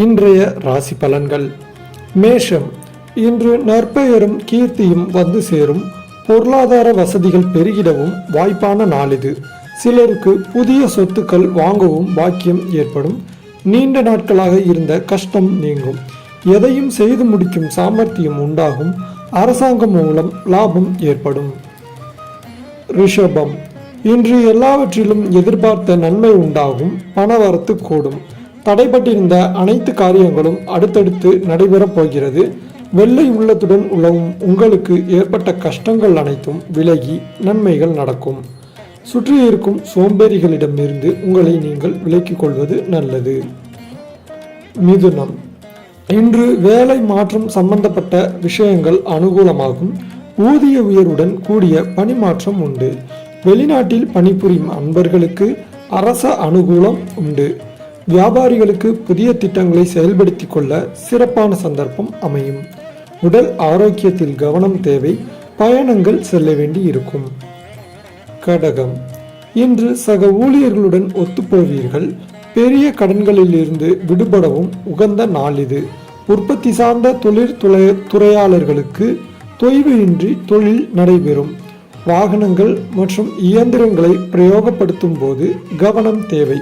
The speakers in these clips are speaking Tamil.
இன்றைய ராசி பலன்கள். மேஷம். இன்று நற்பெயரும் கீர்த்தியும் வந்து சேரும். பொருளாதார வசதிகள் பெருகிடவும் வாய்ப்பான நாள் இது. சிலருக்கு புதிய சொத்துக்கள் வாங்கவும் பாக்கியம் ஏற்படும். நீண்ட நாட்களாக இருந்த கஷ்டம் நீங்கும். எதையும் செய்து முடிக்கும் சாமர்த்தியம் உண்டாகும். அரசாங்கம் மூலம் லாபம் ஏற்படும். ரிஷபம். இன்று எல்லாவற்றிலும் எதிர்பார்த்த நன்மை உண்டாகும். பணவரத்து கூடும். தடைபட்டிருந்த அனைத்து காரியங்களும் அடுத்தடுத்து நடைபெறப் போகிறது. வெள்ளை உள்ளத்துடன் உழவும் உங்களுக்கு ஏற்பட்ட கஷ்டங்கள் அனைத்தும் விலகி நன்மைகள் நடக்கும். சுற்றி இருக்கும் சோம்பேறிகளிடமிருந்து உங்களை நீங்கள் விலக்கிக் கொள்வது நல்லது. மிதுனம். இன்று வேலை மாற்றம் சம்பந்தப்பட்ட விஷயங்கள் அனுகூலமாகும். ஊதிய உயர்வுடன் கூடிய பணிமாற்றம் உண்டு. வெளிநாட்டில் பணிபுரியும் அன்பர்களுக்கு அரச அனுகூலம் உண்டு. வியாபாரிகளுக்கு புதிய திட்டங்களை செயல்படுத்திக் கொள்ள சிறப்பான சந்தர்ப்பம் அமையும். உடல் ஆரோக்கியத்தில் கவனம் தேவை. பயணங்கள் செல்ல வேண்டி இருக்கும். கடகம். இன்று சக ஊழியர்களுடன் ஒத்துப்போவீர்கள். பெரிய கடன்களில் இருந்து விடுபடவும் உகந்த நாள் இது. உற்பத்தி சார்ந்த துறையாளர்களுக்கு தொய்வு இன்றி தொழில் நடைபெறும். வாகனங்கள் மற்றும் இயந்திரங்களை பிரயோகப்படுத்தும் போது கவனம் தேவை.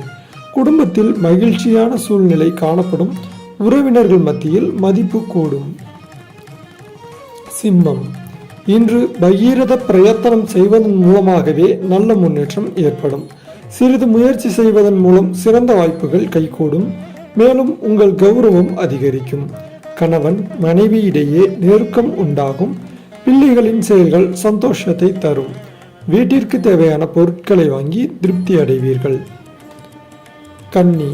குடும்பத்தில் மகிழ்ச்சியான சூழ்நிலை காணப்படும். உறவினர்கள் மத்தியில் மதிப்பு கூடும். சிம்மம். இன்று பகீரத பிரயத்தனம் செய்வதன் மூலமாகவே நல்ல முன்னேற்றம் ஏற்படும். சிறிது முயற்சி செய்வதன் மூலம் சிறந்த வாய்ப்புகள் கைகூடும். மேலும் உங்கள் கௌரவம் அதிகரிக்கும். கணவன் மனைவியிடையே நெருக்கம் உண்டாகும். பிள்ளைகளின் செயல்கள் சந்தோஷத்தை தரும். வீட்டிற்கு தேவையான பொருட்களை வாங்கி திருப்தி அடைவீர்கள். கன்னி.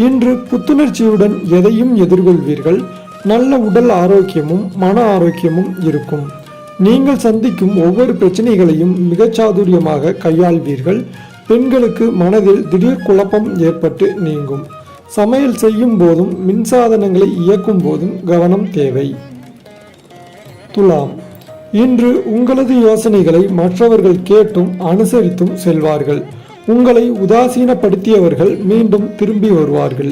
இன்று புத்துணர்ச்சியுடன் எதையும் எதிர்கொள்வீர்கள். நல்ல உடல் ஆரோக்கியமும் மன ஆரோக்கியமும் இருக்கும். நீங்கள் சந்திக்கும் ஒவ்வொரு பிரச்சனைகளையும் மிகச்சாதுரியமாக கையாள்வீர்கள். பெண்களுக்கு மனதில் திடீர் குழப்பம் ஏற்பட்டு நீங்கும். சமையல் செய்யும் போதும் மின்சாதனங்களை இயக்கும் போதும் கவனம் தேவை. துலாம். இன்று உங்களது யோசனைகளை மற்றவர்கள் கேட்டும் அனுசரித்தும் செல்வார்கள். உங்களை உதாசீனப்படுத்தியவர்கள் மீண்டும் திரும்பி வருவார்கள்.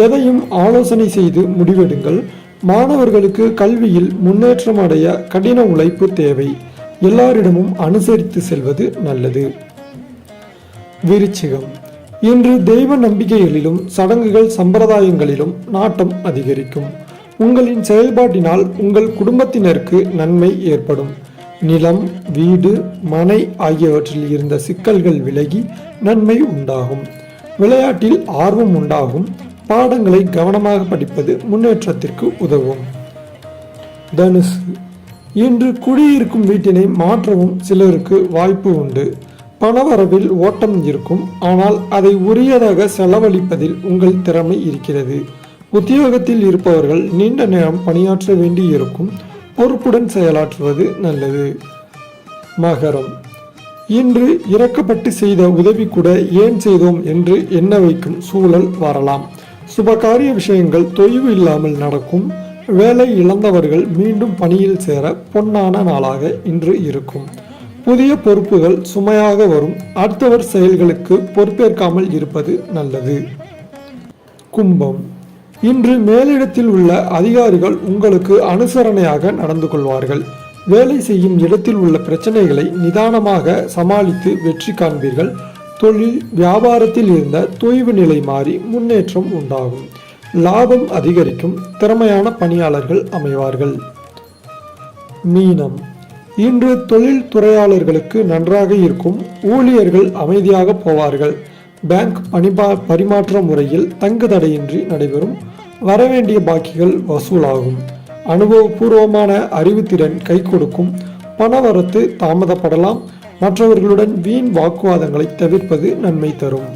எதையும் ஆலோசனை செய்து முடிவெடுங்கள். மாணவர்களுக்கு கல்வியில் முன்னேற்றம் அடைய கடின உழைப்பு தேவை. எல்லாரிடமும் அனுசரித்து செல்வது நல்லது. விருச்சிகம். இன்று தெய்வ நம்பிக்கைகளிலும் சடங்குகள் சம்பிரதாயங்களிலும் நாட்டம் அதிகரிக்கும். உங்களின் செயல்பாட்டினால் உங்கள் குடும்பத்தினருக்கு நன்மை ஏற்படும். நிலம், வீடு, மனை ஆகியவற்றில் இருந்த சிக்கல்கள் விலகி நன்மை உண்டாகும். விளையாட்டில் ஆர்வம் உண்டாகும். பாடங்களை கவனமாக படிப்பது முன்னேற்றத்திற்கு உதவும். தனுசு. இன்று குடியிருக்கும் வீட்டினை மாற்றவும் சிலருக்கு வாய்ப்பு உண்டு. பணவரவில் ஓட்டம் இருக்கும். ஆனால் அதை உரியதாக செலவழிப்பதில் உங்கள் திறமை இருக்கிறது. உத்தியோகத்தில் இருப்பவர்கள் நீண்ட நேரம் பணியாற்ற வேண்டி இருக்கும். பொறுப்புடன் செயலாற்றுவது நல்லது. மகரம். இன்று இறக்கப்பட்டு செய்த உதவி கூட ஏன் செய்தோம் என்று எண்ண வைக்கும் சூழல் வரலாம். சுபகாரிய விஷயங்கள் தொய்வு இல்லாமல் நடக்கும். வேலை இழந்தவர்கள் மீண்டும் பணியில் சேர பொன்னான நாளாக இன்று இருக்கும். புதிய பொறுப்புகள் சுமையாக வரும். அடுத்தவர் செயல்களுக்கு பொறுப்பேற்காமல் இருப்பது நல்லது. கும்பம். இன்று மேலிடத்தில் உள்ள அதிகாரிகள் உங்களுக்கு அனுசரணையாக நடந்து கொள்வார்கள். வேலை செய்யும் இடத்தில் உள்ள பிரச்சனைகளை நிதானமாக சமாளித்து வெற்றி காண்பீர்கள். தொழில் வியாபாரத்தில் இருந்த தொய்வு நிலை மாறி முன்னேற்றம் உண்டாகும். லாபம் அதிகரிக்கும். திறமையான பணியாளர்கள் அமைவார்கள். மீனம். இன்று தொழில் துறையாளர்களுக்கு நன்றாக இருக்கும். ஊழியர்கள் அமைதியாக போவார்கள். பேங்க் பரிமாற்ற முறையில் தங்கு தடையின்றி நடைபெறும். வரவேண்டிய பாக்கிகள் வசூலாகும். அனுபவபூர்வமான அறிவுத்திறன் கை கொடுக்கும். பணவரத்து தாமதப்படலாம். மற்றவர்களுடன் வீண் வாக்குவாதங்களை தவிர்ப்பது நன்மை தரும்.